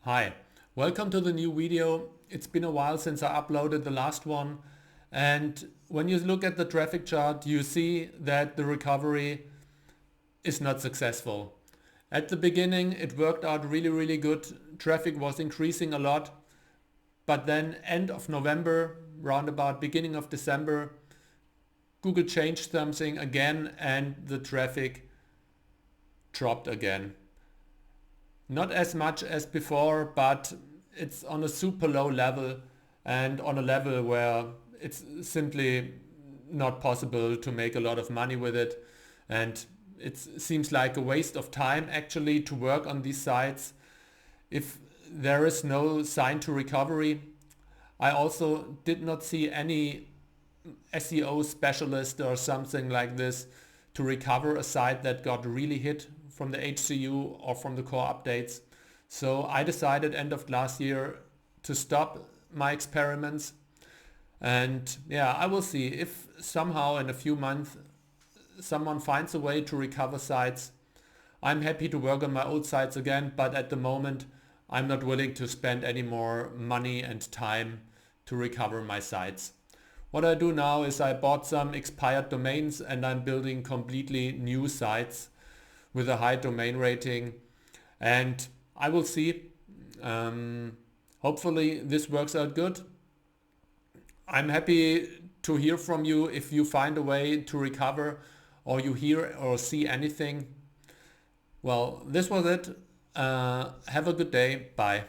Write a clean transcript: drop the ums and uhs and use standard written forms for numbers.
Hi, welcome to the new video. It's been a while since I uploaded the last one, and when you look at the traffic chart you see that the recovery is not successful. At the beginning it worked out really good, traffic was increasing a lot, but then end of November, round about beginning of December, Google changed something again and the traffic dropped again. Not as much as before, but it's on a super low level and on a level where it's simply not possible to make a lot of money with it. And it seems like a waste of time actually to work on these sites if there is no sign to recovery. I also did not see any SEO specialist or something like this to recover a site that got really hit from the HCU or from the core updates. So I decided end of last year to stop my experiments, and yeah, I will see if somehow in a few months someone finds a way to recover sites. I'm happy to work on my old sites again, but at the moment I'm not willing to spend any more money and time to recover my sites. What I do now is I bought some expired domains and I'm building completely new sites with a high domain rating, and I will see. Hopefully this works out good. I'm happy to hear from you if you find a way to recover or you hear or see anything. Well, this was it. Have a good day. Bye.